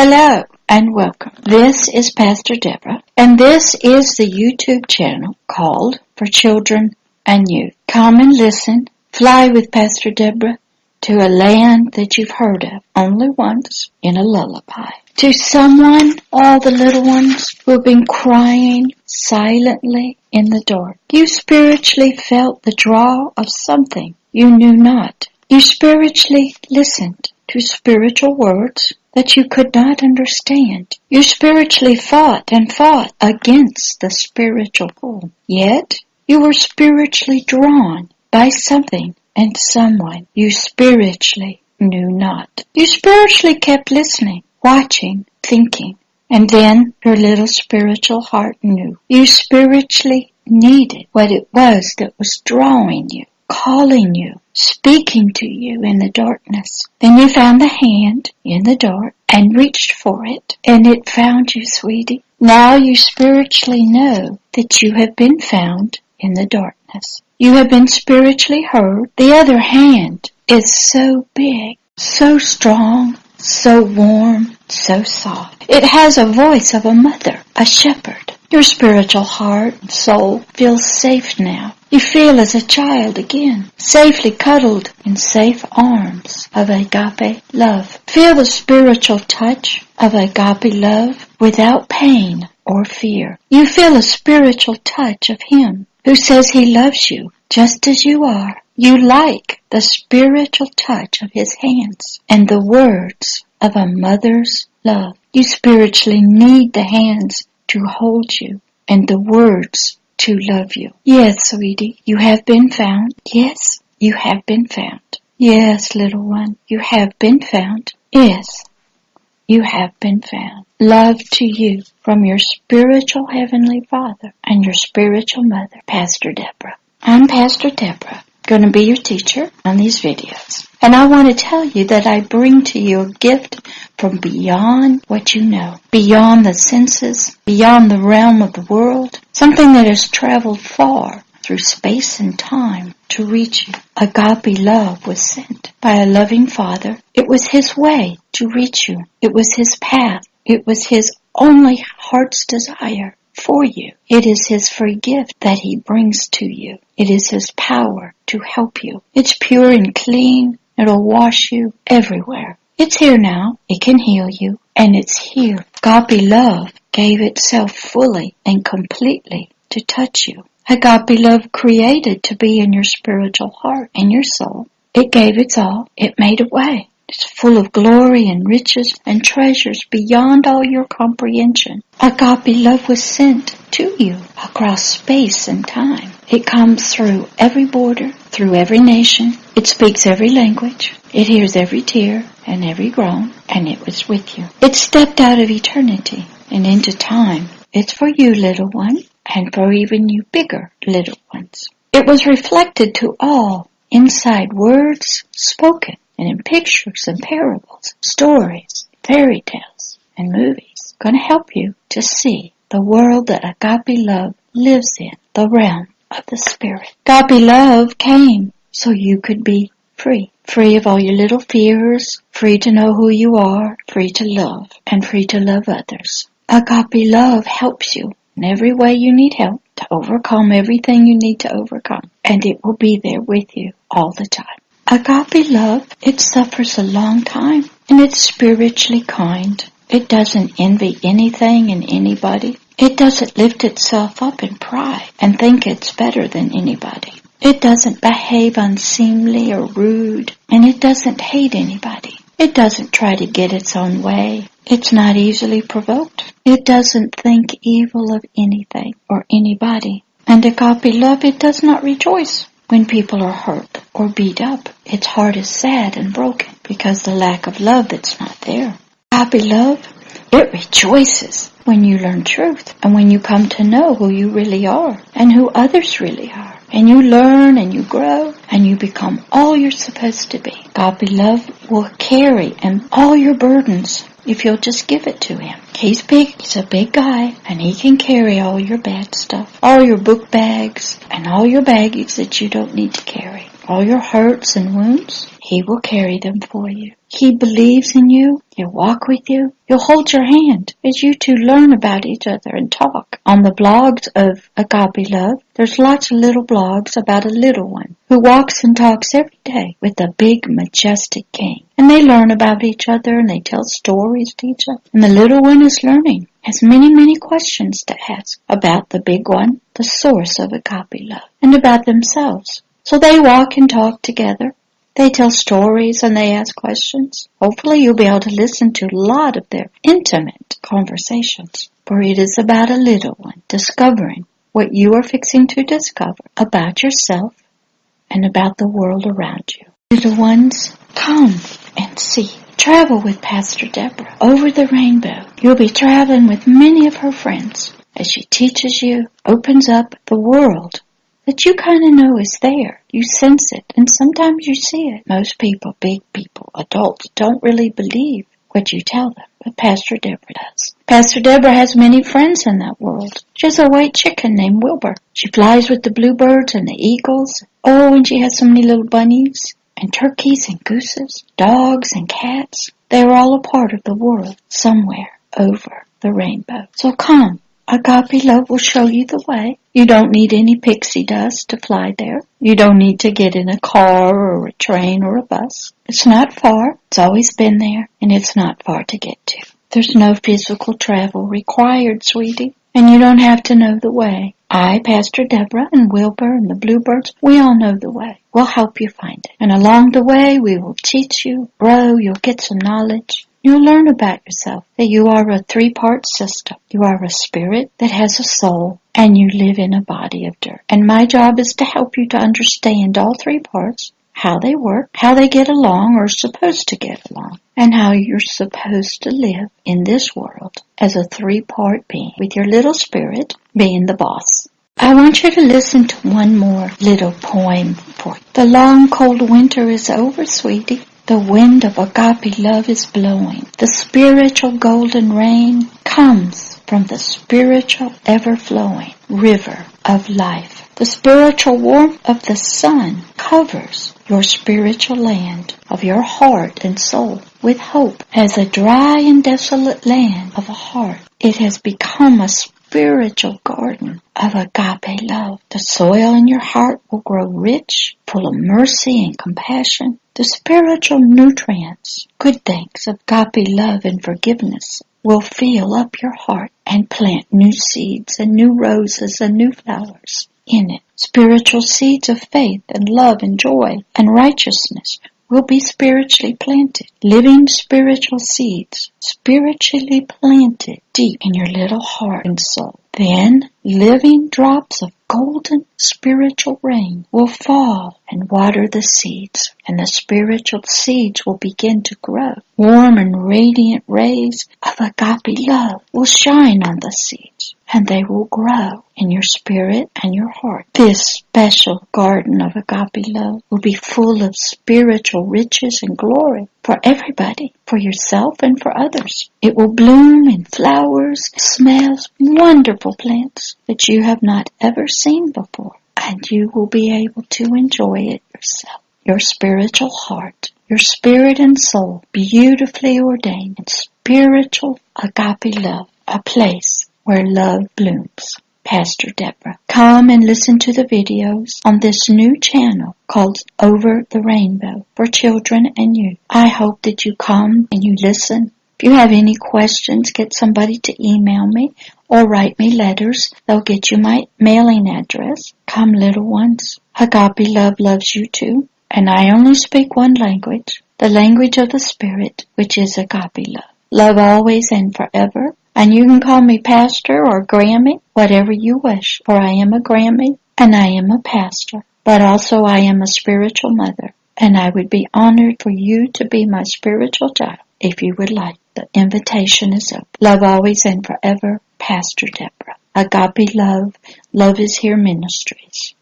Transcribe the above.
Hello and welcome. This is Pastor Deborah, and this is the YouTube channel called For Children and Youth. Come and listen, fly with Pastor Deborah to a land that you've heard of only once in a lullaby. To someone, all the little ones who have been crying silently in the dark. You spiritually felt the draw of something you knew not. You spiritually listened to spiritual words that you could not understand. You spiritually fought and fought against the spiritual pull. Yet, you were spiritually drawn by something and someone you spiritually knew not. You spiritually kept listening, watching, thinking, and then your little spiritual heart knew. You spiritually needed what it was that was drawing you, calling you, speaking to you in the darkness. Then you found the hand in the dark and reached for it, and it found you, sweetie. Now you spiritually know that you have been found in the darkness. You have been spiritually heard. The other hand is so big, so strong, so warm, so soft. It has a voice of a mother, a shepherd. Your spiritual heart and soul feels safe now. You feel as a child again, safely cuddled in safe arms of Agape Love. Feel the spiritual touch of Agape Love without pain or fear. You feel a spiritual touch of Him who says He loves you just as you are. You like the spiritual touch of His hands and the words of a mother's love. You spiritually need the hands to hold you and the words to love you. Yes, sweetie, you have been found. Yes, you have been found. Yes, little one, you have been found. Yes, you have been found. Love to you from your spiritual Heavenly Father and your spiritual mother, Pastor Deborah. I'm Pastor Deborah, going to be your teacher on these videos. And I want to tell you that I bring to you a gift from beyond what you know, beyond the senses, beyond the realm of the world, something that has traveled far through space and time to reach you. Agape Love was sent by a loving Father. It was His way to reach you. It was His path. It was His only heart's desire for you. It is His free gift that He brings to you. It is His power to help you. It's pure and clean. It'll wash you everywhere. It's here now. It can heal you. And it's here. Agape Love gave itself fully and completely to touch you. Agape Love created to be in your spiritual heart and your soul. It gave its all. It made a way. It's full of glory and riches and treasures beyond all your comprehension. Agape Love was sent to you across space and time. It comes through every border, through every nation. It speaks every language. It hears every tear and every groan, and it was with you. It stepped out of eternity and into time. It's for you, little one, and for even you bigger little ones. It was reflected to all inside words spoken and in pictures and parables, stories, fairy tales, and movies. Going to help you to see the world that Agape Love lives in, the realm of the Spirit. Agape Love came so you could be free. Free of all your little fears, free to know who you are, free to love, and free to love others. Agape Love helps you in every way you need help to overcome everything you need to overcome. And it will be there with you all the time. Agape Love, it suffers a long time, and it's spiritually kind. It doesn't envy anything and anybody. It doesn't lift itself up in pride and think it's better than anybody. It doesn't behave unseemly or rude, and it doesn't hate anybody. It doesn't try to get its own way. It's not easily provoked. It doesn't think evil of anything or anybody. And Agape Love, it does not rejoice when people are hurt or beat up. Its heart is sad and broken because the lack of love that's not there. Agape Love, it rejoices when you learn truth and when you come to know who you really are and who others really are. And you learn and you grow and you become all you're supposed to be. Agape Love will carry and all your burdens if you'll just give it to Him. He's big. He's a big guy, and He can carry all your bad stuff, all your book bags, and all your baggage that you don't need to carry. All your hurts and wounds, He will carry them for you. He believes in you. He'll walk with you. He'll hold your hand as you two learn about each other and talk. On the blogs of Agape Love, there's lots of little blogs about a little one who walks and talks every day with the big, majestic King. And they learn about each other and they tell stories to each other. And the little one is learning, has many, many questions to ask about the big one, the source of Agape Love, and about themselves. So they walk and talk together. They tell stories and they ask questions. Hopefully you'll be able to listen to a lot of their intimate conversations. For it is about a little one discovering what you are fixing to discover about yourself and about the world around you. Little ones, come and see. Travel with Pastor Deborah over the rainbow. You'll be traveling with many of her friends as she teaches you, opens up the world that you kind of know is there. You sense it, and sometimes you see it. Most people, big people, adults, don't really believe what you tell them, but Pastor Deborah does. Pastor Deborah has many friends in that world. She has a white chicken named Wilbur. She flies with the bluebirds and the eagles. Oh, and she has so many little bunnies and turkeys and gooses, dogs and cats. They are all a part of the world somewhere over the rainbow. So come. Agape Love will show you the way. You don't need any pixie dust to fly there. You don't need to get in a car or a train or a bus. It's not far. It's always been there, and it's not far to get to. There's no physical travel required, sweetie, and you don't have to know the way. I, Pastor Deborah, and Wilbur, and the Bluebirds, we all know the way. We'll help you find it. And along the way, we will teach you, grow, you'll get some knowledge. You'll learn about yourself, that you are a three-part system. You are a spirit that has a soul, and you live in a body of dirt. And my job is to help you to understand all three parts, how they work, how they get along or are supposed to get along, and how you're supposed to live in this world as a three-part being, with your little spirit being the boss. I want you to listen to one more little poem for you. The long cold winter is over, sweetie. The wind of Agape Love is blowing. The spiritual golden rain comes from the spiritual ever-flowing river of life. The spiritual warmth of the sun covers your spiritual land of your heart and soul with hope. As a dry and desolate land of a heart, it has become a spiritual garden of Agape Love. The soil in your heart will grow rich, full of mercy and compassion. The spiritual nutrients, good things of Agape Love and forgiveness will fill up your heart and plant new seeds and new roses and new flowers in it. Spiritual seeds of faith and love and joy and righteousness will be spiritually planted. Living spiritual seeds, spiritually planted deep in your little heart and soul. Then living drops of golden spiritual rain will fall and water the seeds, and the spiritual seeds will begin to grow. Warm and radiant rays of Agape Love will shine on the seeds, and they will grow in your spirit and your heart. This special garden of Agape Love will be full of spiritual riches and glory for everybody, for yourself and for others. It will bloom in flowers, smells, wonderful plants that you have not ever seen before, and you will be able to enjoy it yourself. Your spiritual heart, your spirit and soul, beautifully ordained in spiritual Agape Love, a place where love blooms. Pastor Deborah. Come and listen to the videos on this new channel called Over the Rainbow for children and youth. I hope that you come and you listen. If you have any questions, get somebody to email me or write me letters. They'll get you my mailing address. Come, little ones. Agape Love loves you too. And I only speak one language, the language of the Spirit, which is Agape Love. Love always and forever. And you can call me Pastor or Grammy, whatever you wish, for I am a Grammy and I am a pastor. But also I am a spiritual mother, and I would be honored for you to be my spiritual child if you would like. The invitation is open. Love always and forever, Pastor Deborah. Agape Love, Love is Here Ministries.